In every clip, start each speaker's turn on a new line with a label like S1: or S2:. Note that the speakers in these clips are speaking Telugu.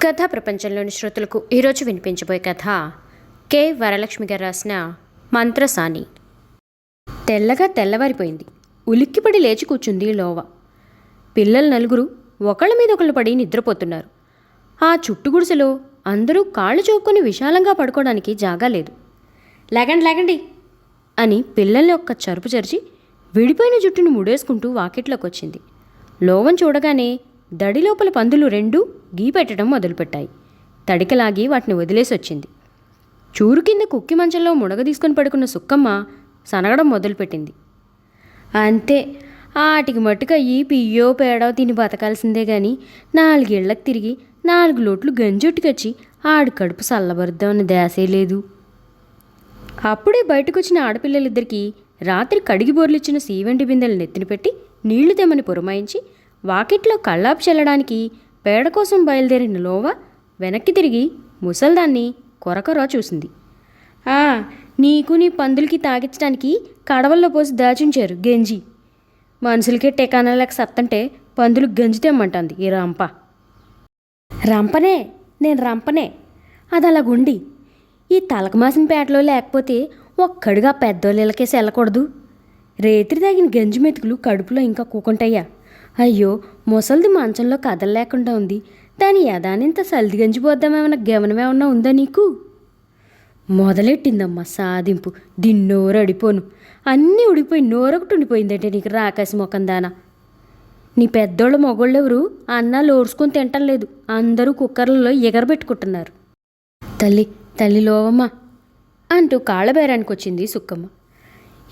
S1: కథా ప్రపంచంలోని శ్రోతలకు ఈరోజు వినిపించబోయే కథ కె వరలక్ష్మి గారు రాసిన మంత్రసాని. తెల్లగా తెల్లవారిపోయింది. ఉలిక్కిపడి లేచి కూర్చుంది లోవ. పిల్లలు నలుగురు ఒకళ్ళ మీద ఒకళ్ళు పడి నిద్రపోతున్నారు. ఆ చుట్టుగుడిసెలో అందరూ కాళ్ళు చూపుకొని విశాలంగా పడుకోవడానికి జాగా లేదు. లేగండి లేగండి అని పిల్లల్ని ఒక్క చరుపు చరిచి విడిపోయిన జుట్టును ముడేసుకుంటూ వాకిట్లోకి వచ్చింది. లోవను చూడగానే దడి లోపల పందులు రెండూ గీపెట్టడం మొదలుపెట్టాయి. తడికలాగి వాటిని వదిలేసి వచ్చింది. చూరు కింద కుక్కి మంచంలో ముడగ తీసుకుని పడుకున్న సుక్కమ్మ సనగడం మొదలుపెట్టింది. అంతే, ఆటికి మట్టుకు అయ్యి పియ్యో పేడో తిని బతకాల్సిందే గాని 4 ఏళ్లకు తిరిగి 4 లోట్లు గంజొట్టుకొచ్చి ఆడి కడుపు చల్లబరుద్దామన్న దేశే లేదు. అప్పుడే బయటకొచ్చిన ఆడపిల్లలిద్దరికీ రాత్రి కడిగి బోర్లిచ్చిన సీవెండి బిందెలు నెత్తిన పెట్టి నీళ్లు తెమ్మని పురమాయించి వాకిట్లో కళ్ళాపు చల్లడానికి పేడ కోసం బయలుదేరిన లోవ వెనక్కి తిరిగి ముసల్దాన్ని కొరకొర చూసింది. నీకు నీ పందులకి తాగించడానికి కడవల్లో పోసి దాచుంచారు గంజి. మనుషులకే టెకానాలకు సత్తంటే పందులు గంజి తెమ్మంటుంది ఈ రంప. రంపనే, నేను రంపనే. అది అలాగుండి ఈ తలకమాసిన పేటలో లేకపోతే ఒక్కడిగా పెద్దోళ్ళకేసి వెళ్ళకూడదు. రేత్రి తాగిన గంజి మెతుకులు కడుపులో ఇంకా కూకుంటాయ్యా. అయ్యో, ముసలిది మంచంలో కదలలేకుండా ఉంది. దాని యదానింత సల్ది గంజిపోద్దామేమన్నా గమనమేమన్నా ఉందా నీకు? మొదలెట్టిందమ్మా సాధింపు. దీన్ని నోరు అడిపోను. అన్నీ ఉడిపోయి నోరొకటి ఉండిపోయిందంటే నీకు రాకాసి మొఖం దానా. నీ పెద్దోళ్ళ మొగోళ్ళెవరు అన్నాలు ఓడ్చుకొని తింటం లేదు. అందరూ కుక్కర్లలో ఎగరబెట్టుకుంటున్నారు. తల్లి తల్లి లోవమ్మ అంటూ కాళ్ళబేరానికి వచ్చింది సుక్కమ్మ.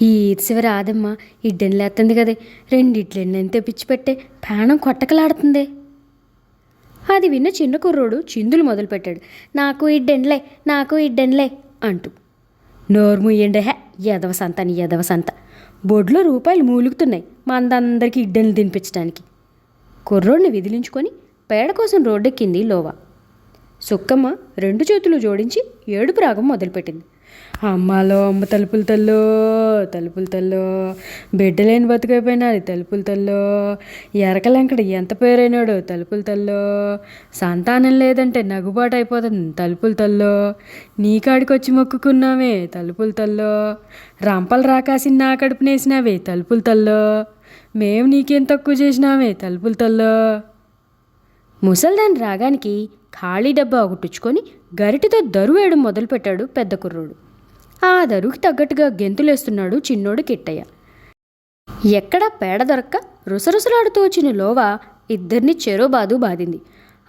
S1: ఈ ఈర్శివ రాదమ్మ, ఇడ్డెన్లు లేస్తుంది కదే. 2 ఇడ్లెన్లని తెప్పించిపెట్టే ప్రాణం కొట్టకలాడుతుందే. అది విన్న చిన్న కుర్రోడు చిందులు మొదలుపెట్టాడు. నాకు ఇడ్డెన్లే, నాకు ఇడ్డెన్లే అంటూ. నోరు ముయ్యండే హే, ఎదవ సంత నీ ఎదవ సంత. బొడ్లో రూపాయలు మూలుగుతున్నాయి మందందరికీ ఇడ్డెన్లు తినిపించడానికి. కుర్రోడిని విదిలించుకొని పేడ కోసం రోడ్డెక్కింది లోవ. సుక్కమ్మ 2 చేతులు జోడించి ఏడుపు రాగం మొదలుపెట్టింది. అమ్మాలో అమ్మ తలుపులు తల్లో, తలుపులు తల్లో, బిడ్డలేని బతుకైపోయినాడు తలుపులు తల్లో, ఎరకలంకడ ఎంత పేరైనాడు తలుపులు తల్లో, సంతానం లేదంటే నగుబాటు అయిపోతుంది తలుపులు తల్లో, నీ కాడికొచ్చి మొక్కుకున్నావే తలుపులు తల్లో, రంపలు రాకాసి నా కడుపునేసినావే తలుపులు తల్లో, మేము నీకేం తక్కువ చేసినావే తలుపులు తల్లో. ముసల్దాని రాగానికి ఖాళీ డబ్బా ఒకటిచ్చుకొని గరిటితో దరువు వేయడం మొదలుపెట్టాడు పెద్ద కుర్రోడు. ఆ దరువుకి తగ్గట్టుగా గెంతులేస్తున్నాడు చిన్నోడు కిట్టయ్య. ఎక్కడా పేడ దొరక్క రుసరుసలాడుతూ వచ్చిన లోవ ఇద్దరిని చెరోబాదు బాధింది.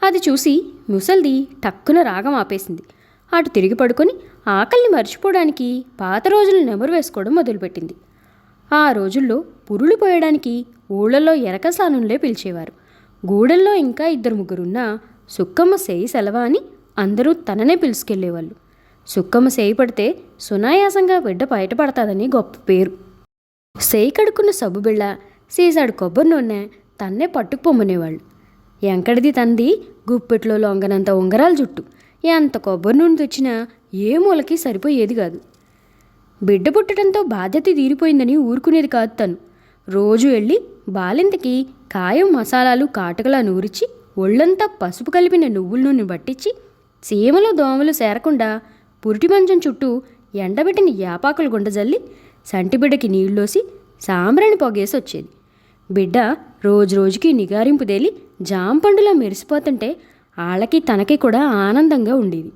S1: అది చూసి ముసల్ది టక్కున రాగం ఆపేసింది. అటు తిరిగి పడుకొని ఆకలిని మర్చిపోవడానికి పాత రోజులు నెమరు వేసుకోవడం మొదలుపెట్టింది. ఆ రోజుల్లో పురులు పోయడానికి ఊళ్ళల్లో ఎరకసానులే పిలిచేవారు. గూడెల్లో ఇంకా 2-3 ఉన్నా సుక్కమ్మ సేయి సెలవా అని అందరూ తననే పిలుచుకెళ్లేవాళ్ళు. సుక్కమ్మ సేయి పడితే సునాయాసంగా బిడ్డ బయటపడతాదని గొప్ప పేరు. సేయి కడుక్కున్న సబ్బు బిళ్ళ, సీసాడు కొబ్బరి నూనె తన్నే పట్టుకుపోమ్మనేవాళ్ళు. ఎంకడిది తంది గుప్పెట్లో లొంగనంత ఉంగరాల జుట్టు. ఎంత కొబ్బరి నూనె తెచ్చినా ఏ మూలకి సరిపోయేది కాదు. బిడ్డ పుట్టడంతో బాధ్యత తీరిపోయిందని ఊరుకునేది కాదు తను. రోజు వెళ్ళి బాలింతకి కాయం మసాలాలు కాటకలా నూరిచి ఒళ్ళంతా పసుపు కలిపిన నువ్వుల నూనె పట్టించి సీమలో దోమలు సేరకుండా పురిటి మంచం చుట్టూ ఎండబెట్టిన యాపాకులు గుండజల్లి సంటిబిడ్డకి నీళ్ళోసి సాంబ్రాణి పొగేసి వచ్చేది. బిడ్డ రోజు రోజుకి నిగారింపు తేలి జాంపండులా మెరిసిపోతుంటే ఆళ్ళకి తనకి కూడా ఆనందంగా ఉండేది.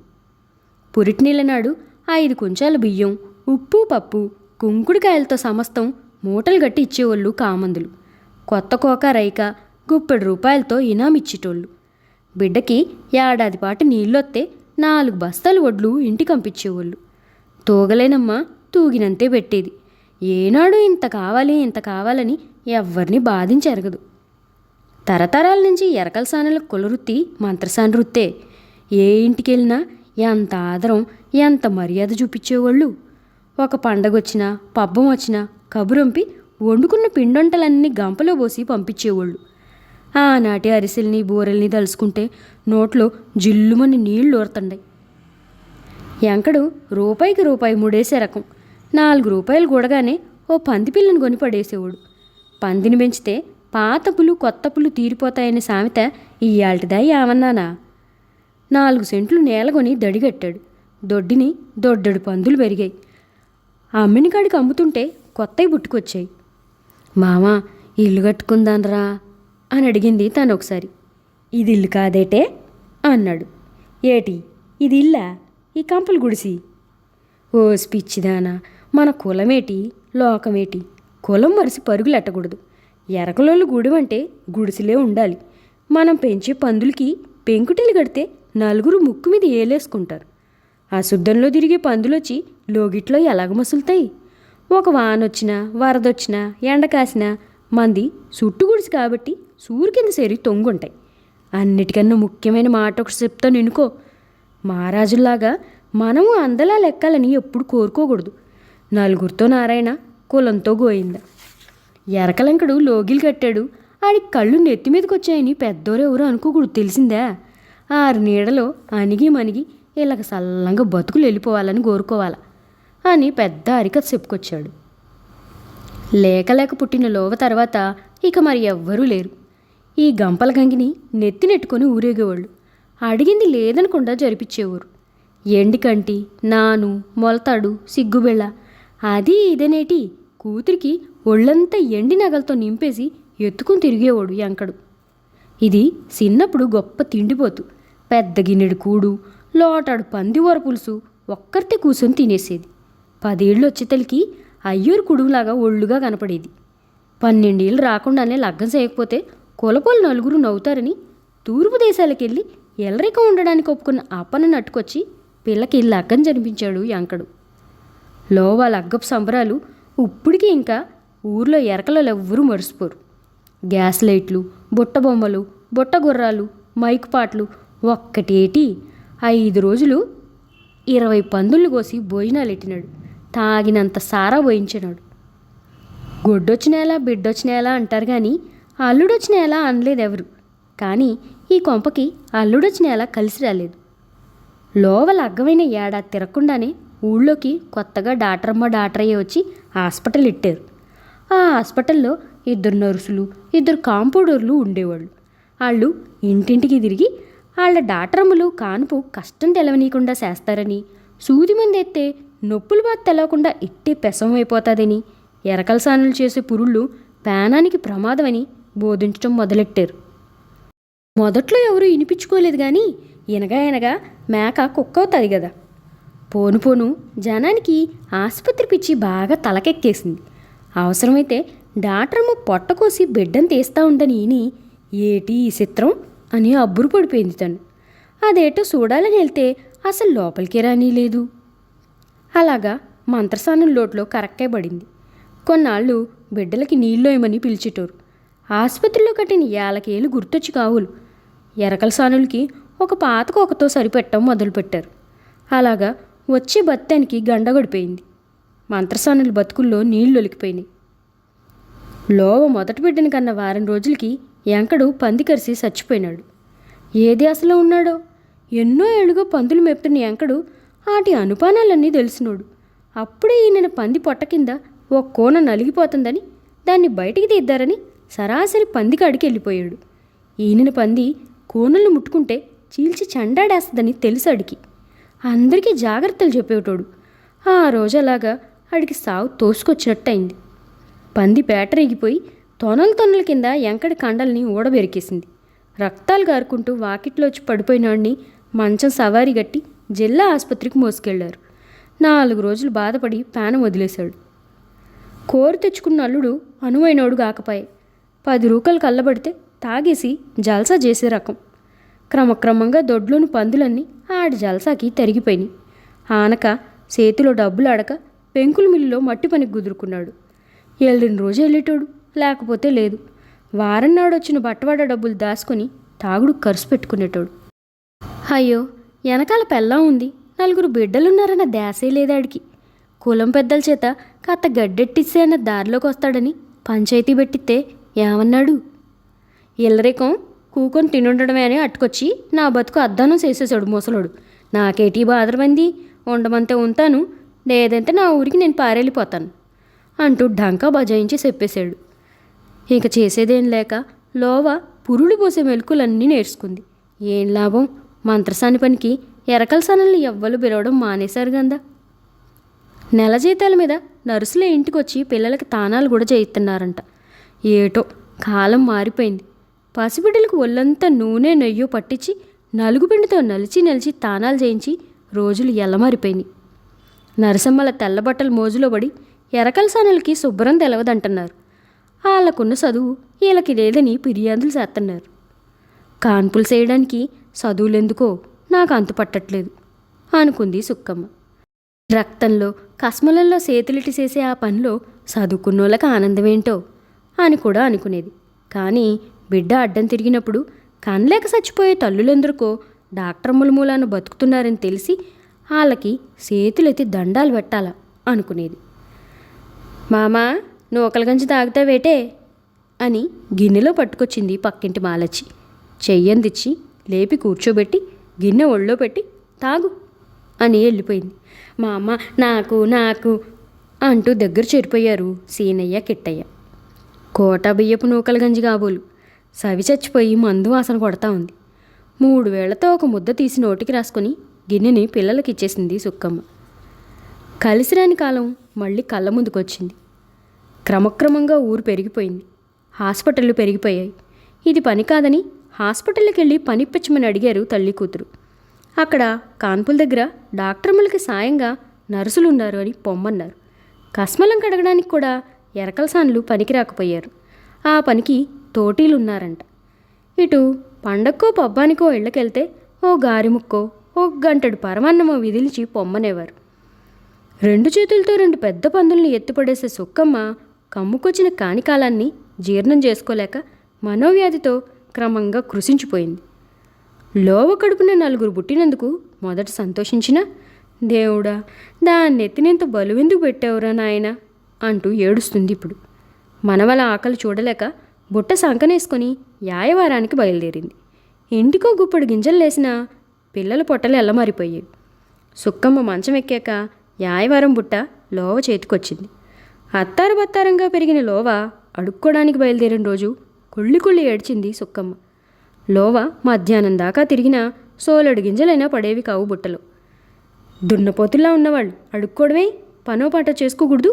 S1: పురిటి నీళ్ళ నాడు 5 కుంచాల బియ్యం, ఉప్పు పప్పు, కుంకుడుకాయలతో సమస్తం మూటలు గట్టి ఇచ్చేవాళ్ళు కామందులు. కొత్త కోక రైక గుప్పెడు రూపాయలతో ఇనామిచ్చేటోళ్ళు. బిడ్డకి ఏడాది పాటు నీళ్ళొత్తే 4 బస్తాలు వడ్లు ఇంటికి పంపించేవాళ్ళు. తూగలేనమ్మా తూగినంతే పెట్టేది. ఏనాడు ఇంత కావాలి ఇంత కావాలని ఎవ్వరిని బాధించెరగదు. తరతరాల నుంచి ఎరకల సానలకు కులవృత్తి మంత్రసాని వృత్తే. ఏ ఇంటికెళ్ళినా ఎంత ఆదరం, ఎంత మర్యాద చూపించేవాళ్ళు. ఒక పండగొచ్చినా పబ్బం వచ్చినా కబురంపి వండుకున్న పిండొంటలన్నీ గంపలో పోసి పంపించేవాళ్ళు. ఆనాటి అరిసెల్ని బూరెల్ని తలుసుకుంటే నోట్లో జిల్లుమని నీళ్లు ఊరుతుండే. ఎంకడు రూపాయికి రూపాయి ముడేసే రకం. 4 రూపాయలు కూడగానే ఓ పంది పిల్లను కొని పడేసేవాడు. పందిని పెంచితే పాత పులు కొత్త పులు తీరిపోతాయనే సామెత ఇయ్యాల్టిదా ఏమన్నానా? 4 సెంట్లు నేల కొని దడిగట్టాడు. దొడ్డిని దొడ్డడు పందులు పెరిగాయి. అమ్మిని కాడికి అమ్ముతుంటే కొత్తవి పుట్టుకొచ్చాయి. మామ, ఇల్లు కట్టుకుందాన్రా అని అడిగింది తను ఒకసారి. ఇది ఇల్లు కాదేటే అన్నాడు. ఏటి ఇది ఇల్లా? ఈ కంపలు గుడిసి. ఓ పిచ్చిదానా, మన కులమేటి లోకమేటి? కులం మరిసి పరుగులెట్టకూడదు. ఎరకలోళ్ళు గుడివంటే గుడిసిలే ఉండాలి. మనం పెంచే పందులకి పెంకుటిల్లు కడితే నలుగురు ముక్కు మీద ఏలేసుకుంటారు. అశుద్ధంలో తిరిగే పందులొచ్చి లోగిట్లో ఎలాగ మసులుతాయి? ఒక వానొచ్చినా వరదొచ్చినా ఎండ కాసినా మంది సుట్టు గుడిసి కాబట్టి సూరు కింద సేరి తొంగుంటాయి. అన్నిటికన్నా ముఖ్యమైన మాట ఒకటి చెప్తాను ఎనుకో. మహారాజుల్లాగా మనము అందలా లెక్కాలని ఎప్పుడు కోరుకోకూడదు. నలుగురితో నారాయణ, కులంతో గోయిందా. ఎరకలంకడు లోగిలు కట్టాడు. ఆడికి కళ్ళు నెత్తి మీదకి వచ్చాయని పెద్దోరెవరో అనుకోకూడదు, తెలిసిందా? 6 నీడలో అణిగి మణిగి ఇలాగ సల్లంగా బతుకులు వెళ్ళిపోవాలని కోరుకోవాలా అని పెద్ద అరికథ చెప్పుకొచ్చాడు. లేక పుట్టిన లోవ తర్వాత ఇక మరి ఎవ్వరూ లేరు. ఈ గంపల గంగిని నెత్తినెట్టుకొని ఊరేగేవాళ్ళు. అడిగింది లేదనకుండా జరిపించేవారు. ఎండికంటి, నాను, మొలతాడు, సిగ్గుబెళ్ళ అది ఇదనేటి కూతురికి ఒళ్ళంతా ఎండి నగలతో నింపేసి ఎత్తుకుని తిరిగేవాడు ఎంకడు. ఇది చిన్నప్పుడు గొప్ప తిండిపోతు. పెద్ద గిన్నెడు కూడు, లోటాడు పందివర పులుసు ఒక్కరితే కూర్చొని తినేసేది. 10 ఏళ్ళు వచ్చేతలికి అయ్యూరు కుడుములాగా ఒళ్ళుగా కనపడేది. 12 ఏళ్ళు రాకుండానే లగ్గం చేయకపోతే కులపోలు నలుగురు నవ్వుతారని తూర్పు దేశాలకెళ్ళి ఎల్లరిక ఉండడానికి ఒప్పుకున్న అప్పను నట్టుకొచ్చి పిల్లకి లగ్గం జరిపించాడు ఎంకడు. లోవా లగ్గపు సంబరాలు ఇప్పటికీ ఇంకా ఊర్లో ఎరకలలో ఎవ్వరూ మర్చిపోరు. గ్యాస్ లైట్లు, బుట్ట బొమ్మలు, బుట్ట గుర్రాలు, మైకు పాటలు ఒక్కటేటి 5 రోజులు 20 పందులు కోసి భోజనాలు ఎట్టినాడు. తాగినంత సారా పోయించినాడు. గొడ్డొచ్చినేలా బిడ్డొచ్చినేలా అంటారు కానీ అల్లుడొచ్చినేలా అనలేదెవరు. కానీ ఈ కొంపకి అల్లుడొచ్చినేలా కలిసి రాలేదు. లోవల అగ్గమైన ఏడాది తిరగకుండానే ఊళ్ళోకి కొత్తగా డాక్టరయ్య వచ్చి హాస్పిటల్ ఇట్టారు. ఆ హాస్పిటల్లో 2 నర్సులు, 2 కాంపౌండర్లు ఉండేవాళ్ళు. వాళ్ళు ఇంటింటికి తిరిగి వాళ్ళ డాక్టరమ్మలు కానుపు కష్టం తెలవనీయకుండా చేస్తారని, సూది మంది ఎత్తే నొప్పులు బాధ తెలవకుండా ఇట్టే పెసం అయిపోతుందని, ఎరకల సానులు చేసే పురుళ్ళు ప్రాణానికి ప్రమాదమని బోధించడం మొదలెట్టారు. మొదట్లో ఎవరూ వినిపించుకోలేదు కానీ ఎనగా మేక కుక్క అవుతుంది కదా. పోను జనానికి ఆసుపత్రి పిచ్చి బాగా తలకెక్కేసింది. అవసరమైతే డాక్టరమ్మ పొట్ట కోసి బిడ్డను తీస్తూ ఉండని ఈని ఏటి ఈ చిత్రం అని అబ్బురు పడిపోయింది తను. అదేటో చూడాలని వెళ్తే అసలు లోపలికి రానీలేదు. అలాగా మంత్రసానం లోట్లో కరక్కే పడింది. కొన్నాళ్ళు బిడ్డలకి నీళ్ళు వేయమని పిలిచేటోరు. ఆసుపత్రిలో కట్టిన 50 ఏళ్ళు గుర్తొచ్చి కావులు ఎరకల సానులకి ఒక పాతకొకతో సరిపెట్టడం మొదలుపెట్టారు. అలాగా వచ్చే బత్తానికి గండగడిపోయింది. మంత్రసానుల బతుకుల్లో నీళ్లు ఒలికిపోయినాయి. లోవ మొదటి బిడ్డని కన్నా వారం రోజులకి ఎంకడు పంది కరిసి చచ్చిపోయినాడు. ఏ ధ్యాసలో ఉన్నాడో. ఎన్నో ఏళ్ళుగా పందులు మెప్పుతున్న ఎంకడు ఆటి అనుపానాలన్నీ తెలిసినోడు. అప్పుడే ఈయన పంది పొట్ట కింద ఒక కోన నలిగిపోతుందని దాన్ని బయటికి తీద్దారని సరాసరి పంది కాడికి వెళ్ళిపోయాడు. ఈయన పంది కోనలను ముట్టుకుంటే చీల్చి చండాడేస్తుందని తెలుసాడికి. అందరికీ జాగ్రత్తలు చెప్పేటోడు. ఆ రోజు అలాగా ఆడికి సావు తోసుకొచ్చినట్టయింది. పంది పేటరేగిపోయి తొనల కింద ఎంకడి కండల్ని ఊడబెరికేసింది. రక్తాలు గారుకుంటూ వాకిట్లో వచ్చి పడిపోయినాడిని మంచం సవారీ గట్టి జిల్లా ఆసుపత్రికి మోసుకెళ్లారు. 4 రోజులు బాధపడి ప్రాణం వదిలేశాడు. కోరి తెచ్చుకున్న అల్లుడు అనువైనోడు కాకపాయే. 10 రూకలు కళ్ళబడితే తాగేసి జల్సా చేసే రకం. క్రమక్రమంగా దొడ్లోని పందులన్నీ ఆడి జల్సాకి తరిగిపోయినాయి. ఆనక చేతిలో డబ్బులు ఆడక పెంకుల మిల్లులో మట్టి పనికి కుదురుకున్నాడు. 2 రోజు వెళ్ళేటోడు, లేకపోతే లేదు. వారం నాడు వచ్చిన బట్టవాడ డబ్బులు దాచుకొని తాగుడు ఖర్చు పెట్టుకునేటోడు. అయ్యో, వెనకాల పెళ్ళం ఉంది, 4 బిడ్డలున్నారన్న ధ్యాసే లేదాడికి. కులం పెద్దల చేత కాస్త గడ్డెట్టిస్తే అన్న దారిలోకి వస్తాడని పంచాయతీ పెట్టిస్తే ఏమన్నాడు? ఎల్లరేకం కూకొని తినుండడమే అని అట్టుకొచ్చి నా బతుకు అద్దానం చేసేసాడు ముసలోడు. నాకేటీ బాధరమంది, ఉండమంతే ఉంటాను, లేదంటే నా ఊరికి నేను పారెళ్ళిపోతాను అంటూ ఢంకా బజాయించి చెప్పేశాడు. ఇక చేసేదేం లేక లోవ పురుడు పోసే మెలకులన్నీ నేర్చుకుంది. ఏం లాభం, మంత్రసాని పనికి ఎరకలసానల్ని ఎవ్వరు పిలవడం మానేశారు గందా. నెల జీతాల మీద నర్సులే ఇంటికొచ్చి పిల్లలకి తానాలు కూడా చేయిస్తున్నారంట. ఏటో కాలం మారిపోయింది. పసిబిడ్డలకు ఒళ్ళంతా నూనె నెయ్యో పట్టించి నలుగుపిండితో నలిచి తానాలు చేయించి రోజులు ఎల్లమారిపోయినాయి. నరసమ్మల తెల్లబట్టలు మోజులో పడి ఎరకలసానలకి శుభ్రం తెలవదంటున్నారు. వాళ్ళకున్న చదువు వీళ్ళకి లేదని ఫిర్యాదులు చేస్తున్నారు. కాన్పులు చేయడానికి చదువులెందుకో నాకు అంతు పట్టట్లేదు అనుకుంది సుక్కమ్మ. రక్తంలో కస్మలంలో సేతులిటి చేసే ఆ పనిలో చదువుకున్నోళ్ళకి ఆనందమేంటో అని కూడా అనుకునేది. కానీ బిడ్డ అడ్డం తిరిగినప్పుడు కనలేక చచ్చిపోయే తల్లులెందరికో డాక్టర్ముల మూలాన బతుకుతున్నారని తెలిసి వాళ్ళకి చేతులెత్తి దండాలు పెట్టాలా అనుకునేది. మామా నూకల గంజి తాగుతావేటే అని గిన్నెలో పట్టుకొచ్చింది పక్కింటి మాలచ్చి. చెయ్యందిచ్చి లేపి కూర్చోబెట్టి గిన్నె ఒళ్ళో పెట్టి తాగు అని వెళ్ళిపోయింది. మా అమ్మ నాకు నాకు అంటూ దగ్గర చేరిపోయారు సీనయ్య కిట్టయ్య. కోట బియ్యపు నూకల గంజి కాబోలు సవి చచ్చిపోయి మందు వాసన కొడతా ఉంది. 3 వేళ్లతో ఒక ముద్ద తీసి నోటికి రాసుకొని గిన్నెని పిల్లలకి ఇచ్చేసింది సుక్కమ్మ. కలిసిరాని కాలం మళ్ళీ కళ్ళ ముందుకొచ్చింది. క్రమక్రమంగా ఊరు పెరిగిపోయింది. హాస్పిటళ్ళు పెరిగిపోయాయి. ఇది పని కాదని హాస్పిటల్కి వెళ్ళి పనిప్పించమని అడిగారు తల్లి కూతురు. అక్కడ కాన్పుల దగ్గర డాక్టర్ములకి సాయంగా నర్సులున్నారు అని పొమ్మన్నారు. కస్మలం కడగడానికి కూడా ఎరకలసాన్లు పనికి రాకపోయారు. ఆ పనికి తోటీలున్నారంట. ఇటు పండక్కో పబ్బానికో ఇళ్ళకెళ్తే ఓ గారిముక్కో ఓ గంటడు పరమాన్నమో విదిలిచి పొమ్మనేవారు. 2 చేతులతో 2 పెద్ద పందుల్ని ఎత్తిపడేసే సుక్కమ్మ కమ్ముకొచ్చిన కానికాలాన్ని జీర్ణం చేసుకోలేక మనోవ్యాధితో క్రమంగా కృషించిపోయింది. లోవ కడుపున 4 పుట్టినందుకు మొదట సంతోషించినా, దేవుడా దాన్నెత్తినంత బలువెందుకు పెట్టావురా నాయన అంటూ ఏడుస్తుంది ఇప్పుడు. మనవల ఆకలి చూడలేక బుట్ట సంకనేసుకొని యాయవారానికి బయలుదేరింది. ఇంటికో గుప్పడు గింజలు లేసినా పిల్లల పొట్టలు ఎల్లమారిపోయాయి. సుక్కమ్మ మంచం ఎక్కాక యాయవారం బుట్ట లోవ చేతికొచ్చింది. అత్తారు బత్తారంగా పెరిగిన లోవ అడుక్కోడానికి బయలుదేరిన రోజు కుళ్ళి ఏడ్చింది సుక్కమ్మ. లోవ మధ్యాహ్నం దాకా తిరిగినా సోలడు గింజలైనా పడేవి కావు బుట్టలో. దున్నపోతుల్లా ఉన్నవాళ్ళు అడుక్కోవడమే పనో పాట చేసుకోకూడదు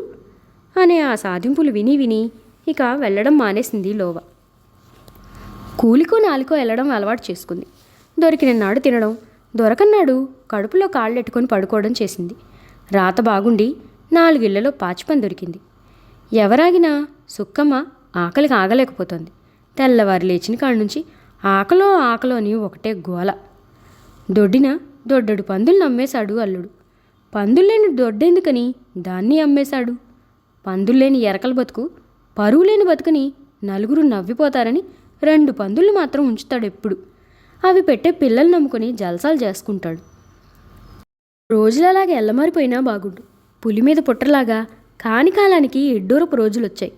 S1: అనే ఆ సాధింపులు విని ఇక వెళ్ళడం మానేసింది లోవ. కూలికో నాలుకో వెళ్ళడం అలవాటు చేసుకుంది. దొరికిన నాడు తినడం, దొరకన్నాడు కడుపులో కాళ్ళెట్టుకొని పడుకోవడం చేసింది. రాత బాగుండి 4 ఇళ్లలో పాచిపని దొరికింది. ఎవరాగినా సుక్కమ్మ ఆకలికి ఆగలేకపోతుంది. తెల్లవారు లేచిన కాడ నుంచి ఆకలో అని ఒకటే గోల. దొడ్డిన దొడ్డడు పందుల్ని అమ్మేశాడు అల్లుడు. పందుల్లేని దొడ్డెందుకని దాన్ని అమ్మేశాడు. పందుల్లేని ఎరకల బతుకు, పరువు లేని బతుకుని నలుగురు నవ్విపోతారని 2 పందుల్ని మాత్రం ఉంచుతాడు ఎప్పుడు. అవి పెట్టే పిల్లలు నమ్ముకొని జలసాలు చేసుకుంటాడు. రోజులలాగా ఎల్లమారిపోయినా బాగుండు. పులి మీద పుట్టలాగా కానికాలానికి ఎడ్డూరపు రోజులొచ్చాయి.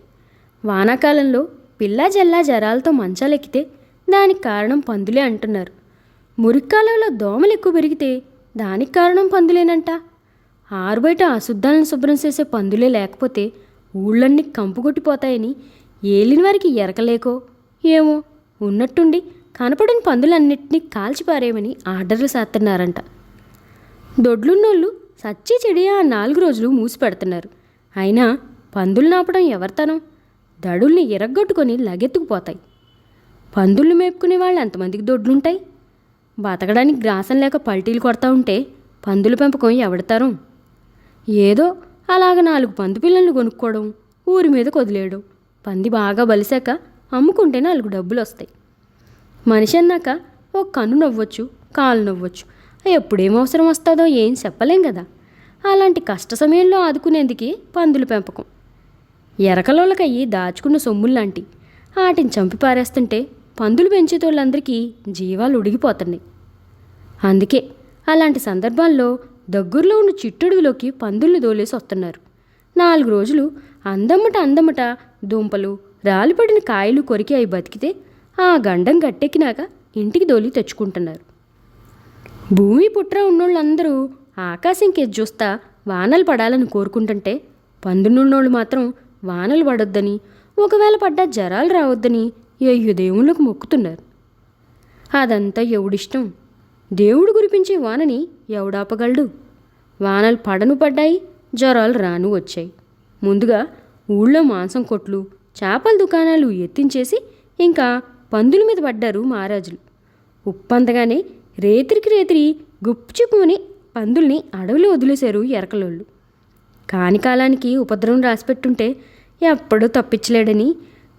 S1: వానాకాలంలో పిల్లా జల్లా జరాలతో మంచాలెక్కితే దానికి కారణం పందులే అంటున్నారు. మురిక్కాలంలో దోమలు ఎక్కువ పెరిగితే దానికి కారణం పందులేనంట. ఆరుబయట అశుద్ధాలను శుభ్రం చేసే పందులే లేకపోతే ఊళ్ళన్నీ కంపుకొట్టిపోతాయని ఏలిన వారికి ఎరకలేకో ఏమో ఉన్నట్టుండి కనపడిన పందులన్నింటినీ కాల్చిపారేయమని ఆర్డర్లు చేస్తున్నారంట. దొడ్లున్నోళ్ళు సచ్చి చెడి ఆ 4 రోజులు మూసి పెడుతున్నారు. అయినా పందులు నాపడం ఎవరితనం? దడుల్ని ఎరగొట్టుకొని లగెత్తుకుపోతాయి. పందుల్ని మేపుకునే వాళ్ళు ఎంతమందికి దొడ్లుంటాయి? బతకడానికి గ్రాసం లేక పల్టీలు కొడతా ఉంటే పందుల పెంపకం ఎవడతారు? ఏదో అలాగ 4 పందు పిల్లల్ని కొనుక్కోవడం, ఊరి మీద వదిలేయడం. పంది బాగా బలిసాక అమ్ముకుంటే 4 డబ్బులు వస్తాయి. మనిషి అన్నాక ఒక కన్ను నవ్వచ్చు, కాలు నవ్వచ్చు. ఎప్పుడేం అవసరం వస్తుందో ఏం చెప్పలేం కదా. అలాంటి కష్ట సమయంలో ఆదుకునేందుకే పందుల పెంపకం. ఎరకలోళ్ళకయ్యి దాచుకున్న సొమ్ముల్లాంటి వాటిని చంపి పారేస్తుంటే పందులు పెంచేతోళ్ళందరికీ జీవాలు ఉడిగిపోతున్నాయి. అందుకే అలాంటి సందర్భాల్లో దగ్గరలో ఉన్న చిట్టడుగులోకి పందుల్ని దోలేసి వస్తున్నారు. 4 రోజులు అందమ్మట దుంపలు రాలిపడిన కాయలు కొరికి అవి బతికితే ఆ గండం గట్టెక్కినాక ఇంటికి దోలి తెచ్చుకుంటున్నారు. భూమి పుట్ర ఉన్నోళ్ళందరూ ఆకాశంకెజ్జి చూస్తా వానలు పడాలని కోరుకుంటుంటే పందునున్నోళ్ళు మాత్రం వానలు పడొద్దని, ఒకవేళ పడ్డా జరాలు రావద్దని దేవుళ్ళకు మొక్కుతున్నారు. అదంతా ఎవడిష్టం? దేవుడు కురిపించే వానని ఎవడాపగలడు? వానలు పడను పడ్డాయి, జ్వరాలు రాను వచ్చాయి. ముందుగా ఊళ్ళో మాంసం కొట్లు, చేపల దుకాణాలు ఎత్తించేసి ఇంకా పందుల మీద పడ్డారు మహారాజులు. ఉప్పంతగానే రేతిరికి రేతిరి గుప్చిపుని పందుల్ని అడవిలో వదిలేశారు ఎరకలోళ్ళు. కాని కాలానికి ఉపద్రవం రాసిపెట్టుంటే ఎప్పుడూ తప్పించలేడని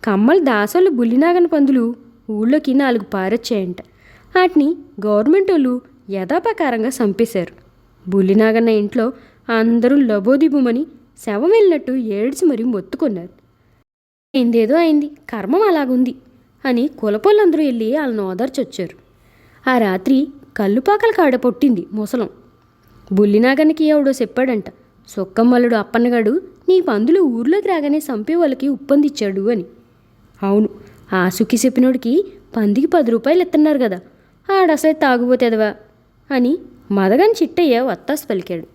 S1: కమ్మల దాసోళ్ళు బుల్లినాగన పందులు ఊళ్ళోకి 4 పారొచ్చాయంట. వాటిని గవర్నమెంట్ వాళ్ళు యథాప్రకారంగా చంపేశారు. బుల్లినాగన్న ఇంట్లో అందరూ లబోదిబుమని శవం వెళ్ళినట్టు ఏడ్చి మరీ మొత్తుకున్నారు. అయిందేదో అయింది, కర్మం అలాగుంది అని కులపోళ్ళందరూ వెళ్ళి వాళ్ళని ఓదార్చొచ్చారు. ఆ రాత్రి కల్లుపాకల కాడ పొట్టింది ముసలం. బుల్లినాగన్నకి ఎవడో చెప్పాడంట, సొక్కమ్మల్లుడు అప్పన్నగాడు నీ పందులు ఊర్లోకి రాగానే చంపే వాళ్ళకి ఉప్పందిచ్చాడు అని. అవును, ఆ సుఖి చెప్పినోడికి పందికి 10 రూపాయలు ఇస్తున్నారు కదా, ఆడసే తాగుపోతేదవా అని మదగని చిట్టయ్య వత్తాసు పలికాడు.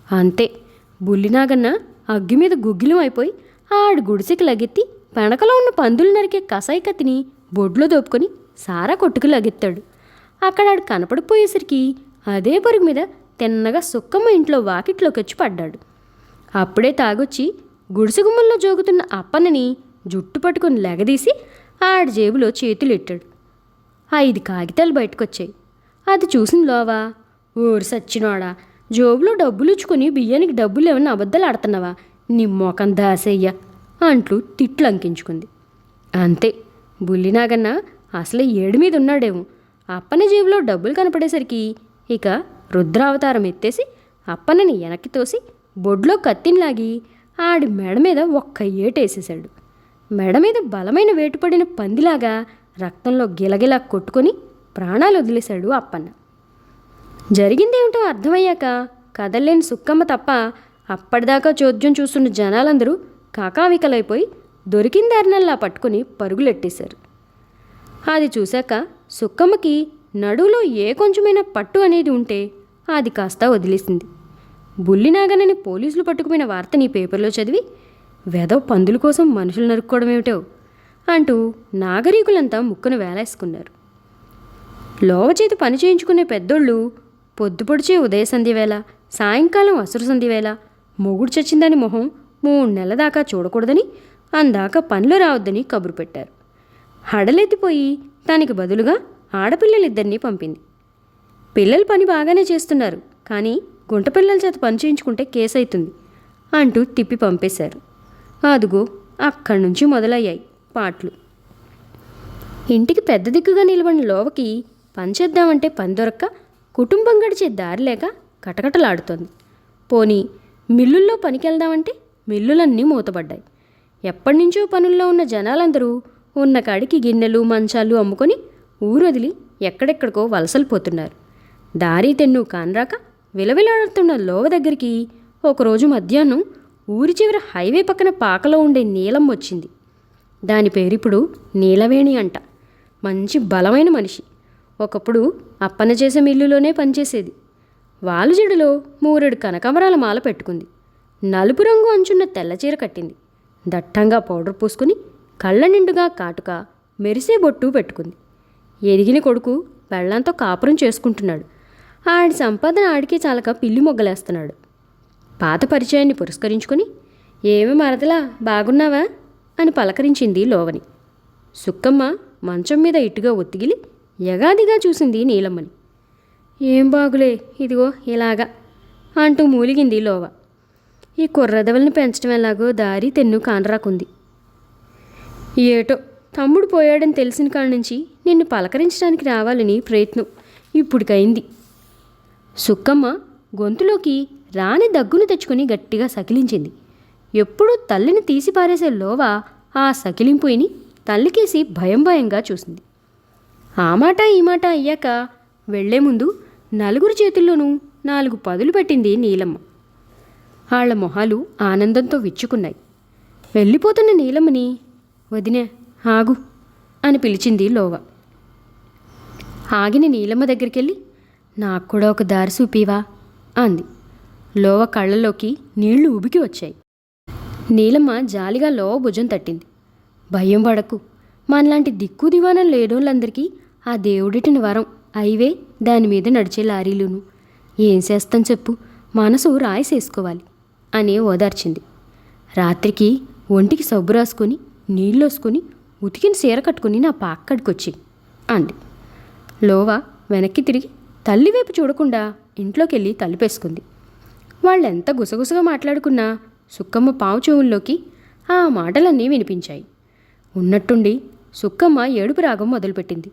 S1: అంతే, బుల్లినాగన్న అగ్గి మీద గుగ్గిలం అయిపోయి ఆడి గుడిసెకి లగెత్తి పెనకలో ఉన్న పందులు నరికే కసాయి కత్తిని బొడ్లో దోపుకొని సారా కొట్టుకు లగెత్తాడు. అక్కడ ఆడు కనపడిపోయేసరికి అదే పరుగు మీద తిన్నగా సుక్కమ్మ ఇంట్లో వాకిట్లోకి వచ్చి పడ్డాడు. అప్పుడే తాగొచ్చి గుడిసె గుమ్మల్లో జోగుతున్న అప్పన్నని జుట్టు పట్టుకొని లెగదీసి ఆడి జేబులో చేతులెట్టాడు. 5 కాగితాలు బయటకొచ్చాయి. అది చూసిన లోవా, ఊరు సచ్చినోడా, జోబులో డబ్బులుచ్చుకొని బియ్యానికి డబ్బులు ఏమన్నా అబద్ధాలు ఆడుతున్నావా, నీ మొఖం దాసయ్య అంటూ తిట్లు అంకించుకుంది. అంతే, బుల్లినాగన్న అసలే ఏడు మీద ఉన్నాడేమో. అప్పన్న జేబులో డబ్బులు కనపడేసరికి ఇక రుద్రావతారం ఎత్తేసి అప్పన్నని వెనక్కి తోసి బొడ్లో కత్తినిలాగి ఆడి మెడ మీద ఒక్క ఏటేసేశాడు. మెడ మీద బలమైన వేటుపడిన పందిలాగా రక్తంలో గిలగిలా కొట్టుకొని ప్రాణాలు వదిలేశాడు అప్పన్న. జరిగిందేమిటో అర్థమయ్యాక కదల్లేని సుక్కమ్మ తప్ప అప్పటిదాకా చోద్యం చూస్తున్న జనాలందరూ కాకావికలైపోయి దొరికిన దారినల్లా పట్టుకుని పరుగులెట్టేశారు. అది చూశాక సుక్కమ్మకి నడువులో ఏ కొంచెమైనా పట్టు అనేది ఉంటే అది కాస్త వదిలేసింది. బుల్లినాగనని పోలీసులు పట్టుకుపోయిన వార్తని పేపర్లో చదివి వెధవ పందుల కోసం మనుషులు నరుక్కోవడం ఏమిటో అంటూ నాగరీకులంతా ముక్కును వేలేసుకున్నారు. లోవ చేతి పని చేయించుకునే పెద్దోళ్ళు పొద్దుపొడిచే ఉదయ సంధ్యవేళ, సాయంకాలం అసురు సంధ్యవేళ మొగుడు చచ్చిందని మొహం 3 నెలల దాకా చూడకూడదని, అందాక పనిలో రావద్దని కబురు పెట్టారు. హడలెత్తిపోయి దానికి బదులుగా ఆడపిల్లలిద్దరినీ పంపింది. పిల్లలు పని బాగానే చేస్తున్నారు, కానీ గుంట పిల్లల చేత పని చేయించుకుంటే కేసు అవుతుంది అంటూ తిప్పి పంపేశారు. అదుగో అక్కడి నుంచి మొదలయ్యాయి పాటలు. ఇంటికి పెద్ద దిక్కుగా నిలబడిన లోవకి పని చేద్దామంటే పని దొరక్క కుటుంబం గడిచే దారి లేక కటకటలాడుతోంది. పోనీ మిల్లుల్లో పనికెళ్దామంటే మిల్లులన్నీ మూతపడ్డాయి. ఎప్పటినుంచో పనుల్లో ఉన్న జనాలందరూ ఉన్న కాడికి గిన్నెలు మంచాలు అమ్ముకొని ఊరొదిలి ఎక్కడెక్కడికో వలసలు పోతున్నారు. దారి తెన్ను కానరాక విలవిలాడుతున్న లోవ దగ్గరికి ఒకరోజు మధ్యాహ్నం ఊరి చివర హైవే పక్కన పాకలో ఉండే నీలం వచ్చింది. దాని పేరిప్పుడు నీలవేణి అంట. మంచి బలమైన మనిషి. ఒకప్పుడు అప్పన్న చేసే మిల్లులోనే పనిచేసేది. వాలుజడులో 3 కనకాంబరాల మాల పెట్టుకుంది. నలుపు రంగు అంచున్న తెల్లచీర కట్టింది. దట్టంగా పౌడర్ పూసుకుని కళ్ళ నిండుగా కాటుక మెరిసే బొట్టు పెట్టుకుంది. ఎదిగిన కొడుకు పెళ్ళంతో కాపురం చేసుకుంటున్నాడు. ఆడి సంపాదన ఆడికి చాలక పిల్లి మొగ్గలేస్తున్నాడు. పాత పరిచయాన్ని పురస్కరించుకొని ఏమి మరదలా బాగున్నావా అని పలకరించింది లోవని. సుక్కమ్మ మంచం మీద ఇటుగా ఒత్తిగిలి యగాదిగా చూసింది నీలమ్మని. ఏం బాగులే, ఇదిగో ఇలాగా అంటూ మూలిగింది లోవ. ఈ కుర్రదవల్ని పెంచడం ఎలాగో దారి తెన్ను కానరాకుంది. ఏటో తమ్ముడు పోయాడని తెలిసిన కాడి నుంచి నిన్ను పలకరించడానికి రావాలని ప్రయత్నం ఇప్పుడికైంది. సుక్కమ్మ గొంతులోకి రాని దగ్గును తెచ్చుకొని గట్టిగా సకిలించింది. ఎప్పుడూ తల్లిని తీసి పారేసే లోవ ఆ సకిలింపుని తల్లికేసి భయం భయంగా చూసింది. ఆ మాట ఈ మాట అయ్యాక వెళ్లే ముందు నలుగురు చేతుల్లోనూ 4 పదులు పెట్టింది నీలమ్మ. వాళ్ళ మొహాలు ఆనందంతో విచ్చుకున్నాయి. వెళ్ళిపోతున్న నీలమ్మని వదినే ఆగు అని పిలిచింది లోవ. ఆగిన నీలమ్మ దగ్గరికెళ్ళి నాకు కూడా ఒక దారి చూపివా అంది. లోవ కళ్ళలోకి నీళ్లు ఉబికి వచ్చాయి. నీలమ్మ జాలిగా లోవ భుజం తట్టింది. భయం పడకు, మనలాంటి దిక్కు దివానం లేనోళ్ళందరికీ ఆ దేవుడిటిని వరం అయివే దాని మీద నడిచే లారీలును. ఏం చేస్తాం చెప్పు, మనసు రాయిసేసుకోవాలి అని ఓదార్చింది. రాత్రికి ఒంటికి సబ్బు రాసుకొని నీళ్ళోసుకొని ఉతికిన చీర కట్టుకుని నా పాక్కడికొచ్చి అంది. లోవా వెనక్కి తిరిగి తల్లివైపు చూడకుండా ఇంట్లోకెళ్ళి తలుపేసుకుంది. వాళ్ళెంత గుసగుసగా మాట్లాడుకున్నా సుక్కమ్మ పావు చెవుల్లోకి ఆ మాటలన్నీ వినిపించాయి. ఉన్నట్టుండి సుక్కమ్మ ఏడుపు రాగం మొదలుపెట్టింది.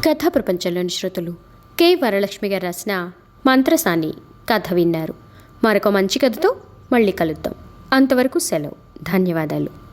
S1: కథా ప్రపంచంలోని శ్రోతలు కె వరలక్ష్మి గారు రాసిన మంత్రసాని కథ విన్నారు. మరొక మంచి కథతో మళ్ళీ కలుద్దాం. అంతవరకు సెలవు. ధన్యవాదాలు.